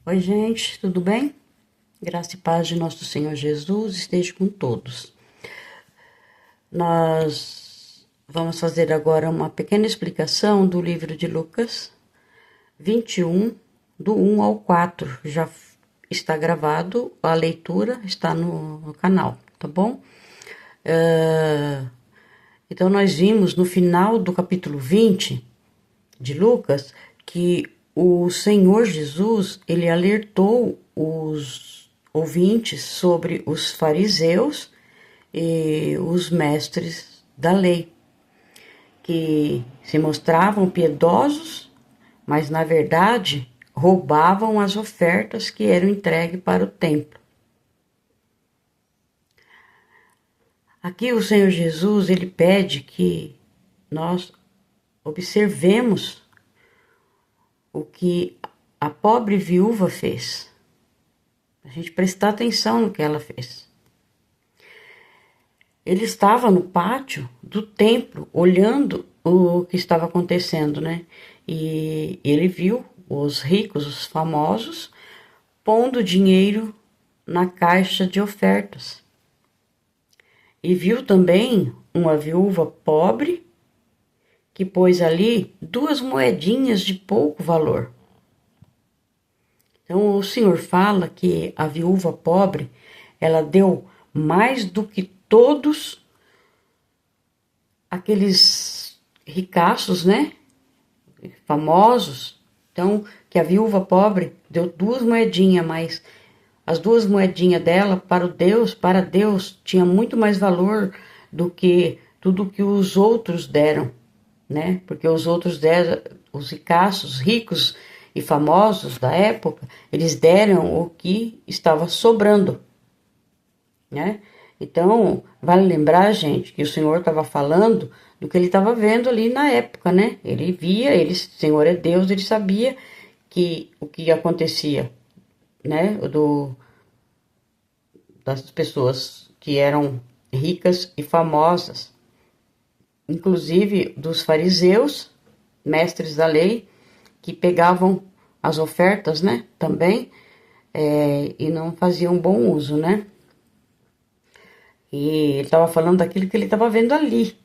Oi, gente, tudo bem? Graça e paz de nosso Senhor Jesus esteja com todos. Nós vamos fazer agora uma pequena explicação do livro de Lucas 21, do 1 ao 4. Já está gravado, a leitura está no canal, tá bom? Então, nós vimos no final do capítulo 20 de Lucas que o Senhor Jesus, ele alertou os ouvintes sobre os fariseus e os mestres da lei, que se mostravam piedosos, mas na verdade roubavam as ofertas que eram entregues para o templo. Aqui o Senhor Jesus, ele pede que nós observemos o que a pobre viúva fez. A gente prestar atenção no que ela fez. Ele estava no pátio do templo, olhando o que estava acontecendo, né? E ele viu os ricos, os famosos, pondo dinheiro na caixa de ofertas. E viu também uma viúva pobre que pôs ali 2 moedinhas de pouco valor. Então o Senhor fala que a viúva pobre, ela deu mais do que todos aqueles ricaços, né? Famosos. Então, que a viúva pobre deu 2 moedinhas, mas as 2 moedinhas dela para Deus tinha muito mais valor do que tudo que os outros deram, né? Porque os outros deram, os ricaços, ricos e famosos da época, eles deram o que estava sobrando, né? Então, vale lembrar, gente, que o Senhor estava falando do que ele estava vendo ali na época, né? Ele via, ele, o Senhor é Deus, ele sabia que o que acontecia, né? Das pessoas que eram ricas e famosas, inclusive dos fariseus, mestres da lei, que pegavam as ofertas, né? Também, e não faziam bom uso, né? E ele estava falando daquilo que ele estava vendo ali.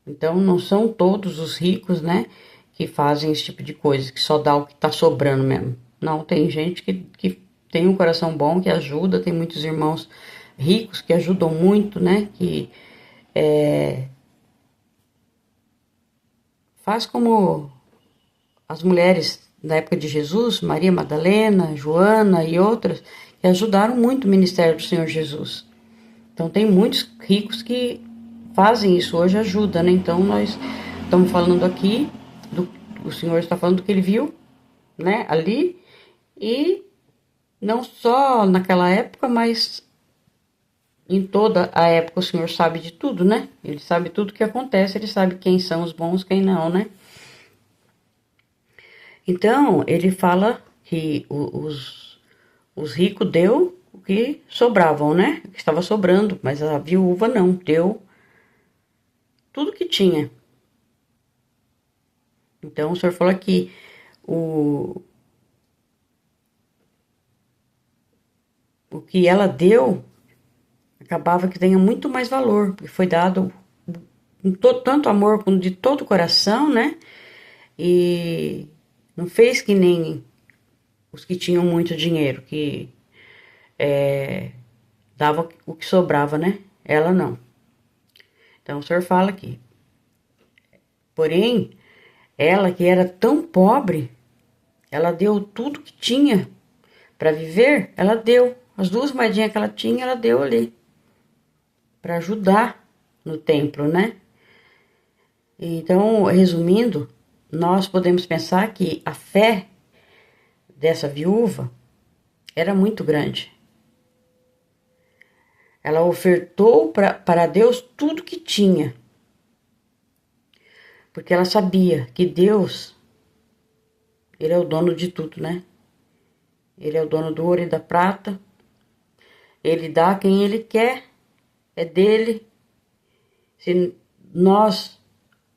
Então, não são todos os ricos, né, que fazem esse tipo de coisa, que só dá o que está sobrando mesmo. Não, tem gente que tem um coração bom, que ajuda, tem muitos irmãos ricos que ajudam muito, né, que faz como as mulheres da época de Jesus, Maria Madalena, Joana e outras, que ajudaram muito o ministério do Senhor Jesus. Então, tem muitos ricos que fazem isso hoje, ajuda, né? Então, nós estamos falando aqui, o Senhor está falando do que ele viu, né, ali, e não só naquela época, mas em toda a época o Senhor sabe de tudo, né? Ele sabe tudo que acontece, ele sabe quem são os bons, quem não, né? Então, ele fala que os ricos deu o que sobravam, né? O que estava sobrando, mas a viúva não, deu tudo que tinha. Então, o senhor falou que o, o que ela deu acabava que tenha muito mais valor, porque foi dado com tanto amor, com de todo o coração, né? E não fez que nem os que tinham muito dinheiro, que dava o que sobrava, né? Ela não. Então o senhor fala aqui. Porém, ela que era tão pobre, ela deu tudo que tinha para viver, ela deu. As 2 moedinhas que ela tinha, ela deu ali. Para ajudar no templo, né? Então, resumindo, nós podemos pensar que a fé dessa viúva era muito grande. Ela ofertou para Deus tudo que tinha, porque ela sabia que Deus, ele é o dono de tudo, né? Ele é o dono do ouro e da prata. Ele dá a quem ele quer, é dele. Se nós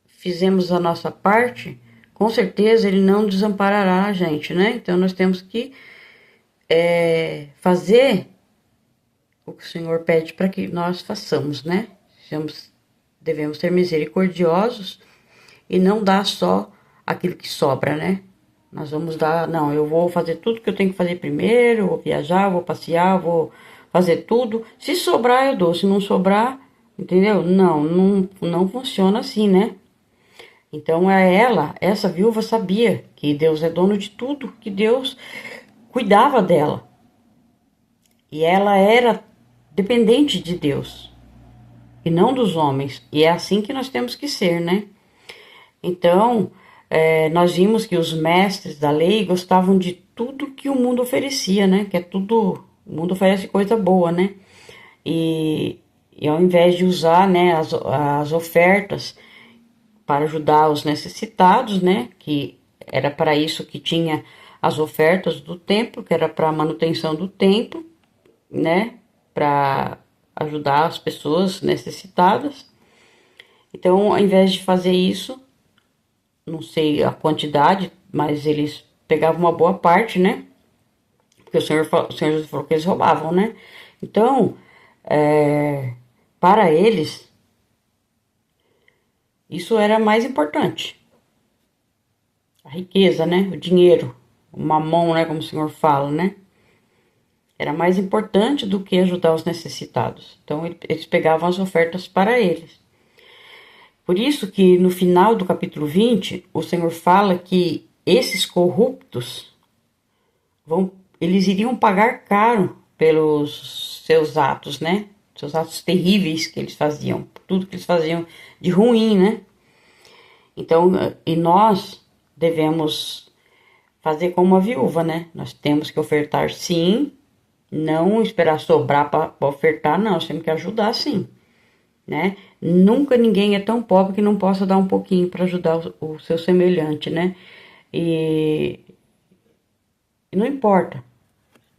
fizemos a nossa parte, com certeza ele não desamparará a gente, né? Então nós temos que fazer o que o Senhor pede para que nós façamos, né? Devemos ser misericordiosos e não dar só aquilo que sobra, né? Nós vamos dar, não, eu vou fazer tudo que eu tenho que fazer primeiro, eu vou viajar, eu vou passear, eu vou fazer tudo. Se sobrar, eu dou. Se não sobrar, entendeu? Não funciona assim, né? Então, essa viúva sabia que Deus é dono de tudo, que Deus cuidava dela. E ela era dependente de Deus e não dos homens. E é assim que nós temos que ser, né? Então, nós vimos que os mestres da lei gostavam de tudo que o mundo oferecia, né? Que é tudo, o mundo oferece coisa boa, né? E ao invés de usar, né, as ofertas para ajudar os necessitados, né? Que era para isso que tinha as ofertas do templo, que era para a manutenção do templo, né? Para ajudar as pessoas necessitadas. Então, ao invés de fazer isso, não sei a quantidade, mas eles pegavam uma boa parte, né? Porque o Senhor Jesus falou que eles roubavam, né? Então, para eles, isso era mais importante. A riqueza, né? O dinheiro, o mamão, né? Como o Senhor fala, né? Era mais importante do que ajudar os necessitados. Então, eles pegavam as ofertas para eles. Por isso que no final do capítulo 20, o Senhor fala que esses corruptos eles iriam pagar caro pelos seus atos, né? Seus atos terríveis que eles faziam, tudo que eles faziam de ruim, né? Então, e nós devemos fazer como a viúva, né? Nós temos que ofertar sim, não esperar sobrar para ofertar, não, nós temos que ajudar sim, né? Nunca ninguém é tão pobre que não possa dar um pouquinho para ajudar o seu semelhante, né? E não importa.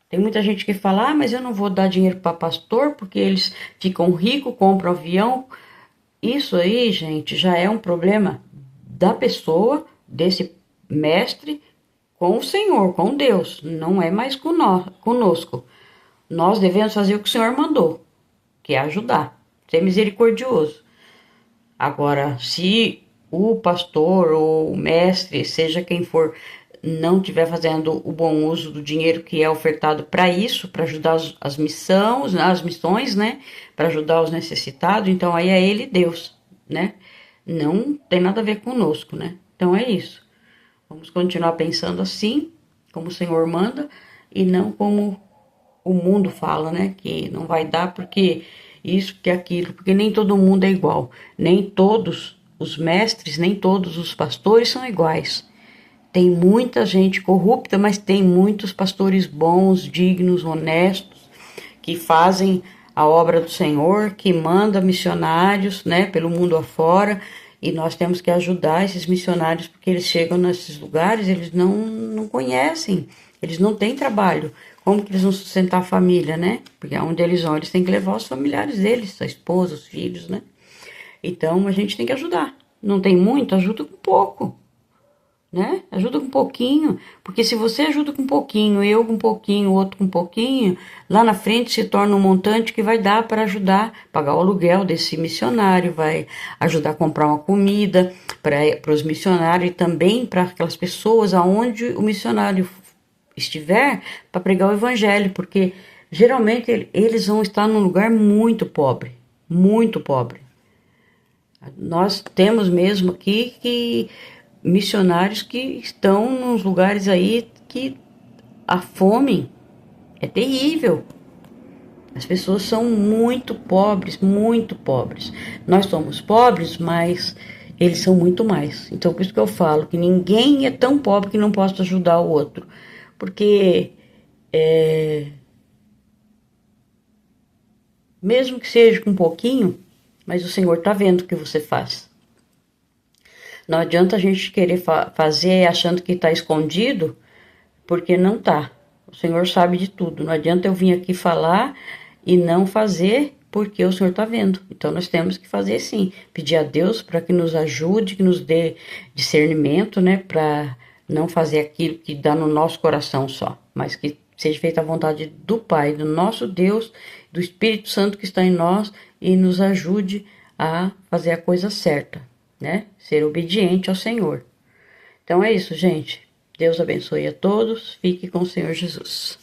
Tem muita gente que fala, mas eu não vou dar dinheiro para pastor porque eles ficam ricos, compram avião. Isso aí, gente, já é um problema da pessoa, desse mestre, com o Senhor, com Deus. Não é mais conosco. Nós devemos fazer o que o Senhor mandou, que é ajudar, ser misericordioso. Agora, se o pastor ou o mestre, seja quem for, não estiver fazendo o bom uso do dinheiro que é ofertado para isso, para ajudar as missões, né? Para ajudar os necessitados, então aí é ele Deus, né? Não tem nada a ver conosco, né? Então é isso. Vamos continuar pensando assim, como o Senhor manda, e não como o mundo fala, né? Que não vai dar porque isso, porque aquilo, porque nem todo mundo é igual. Nem todos os mestres, nem todos os pastores são iguais. Tem muita gente corrupta, mas tem muitos pastores bons, dignos, honestos, que fazem a obra do Senhor, que manda missionários, né, pelo mundo afora, e nós temos que ajudar esses missionários, porque eles chegam nesses lugares, eles não conhecem, eles não têm trabalho. Como que eles vão sustentar a família, né? Porque onde eles vão, eles têm que levar os familiares deles, a esposa, os filhos, né? Então, a gente tem que ajudar. Não tem muito, ajuda com pouco, né? Ajuda com um pouquinho, porque se você ajuda com um pouquinho, eu com um pouquinho, o outro com um pouquinho, lá na frente se torna um montante que vai dar para ajudar, pagar o aluguel desse missionário, vai ajudar a comprar uma comida para os missionários e também para aquelas pessoas aonde o missionário estiver para pregar o evangelho, porque geralmente eles vão estar num lugar muito pobre, muito pobre. Nós temos mesmo aqui que missionários que estão nos lugares aí que a fome é terrível. As pessoas são muito pobres, muito pobres. Nós somos pobres, mas eles são muito mais. Então, por isso que eu falo que ninguém é tão pobre que não possa ajudar o outro. Porque, mesmo que seja com um pouquinho, mas o Senhor está vendo o que você faz. Não adianta a gente querer fazer achando que está escondido, porque não está. O Senhor sabe de tudo. Não adianta eu vir aqui falar e não fazer, porque o Senhor está vendo. Então nós temos que fazer sim. Pedir a Deus para que nos ajude, que nos dê discernimento, né? Para não fazer aquilo que dá no nosso coração só, mas que seja feita a vontade do Pai, do nosso Deus, do Espírito Santo que está em nós e nos ajude a fazer a coisa certa, né? Ser obediente ao Senhor. Então é isso, gente. Deus abençoe a todos. Fique com o Senhor Jesus.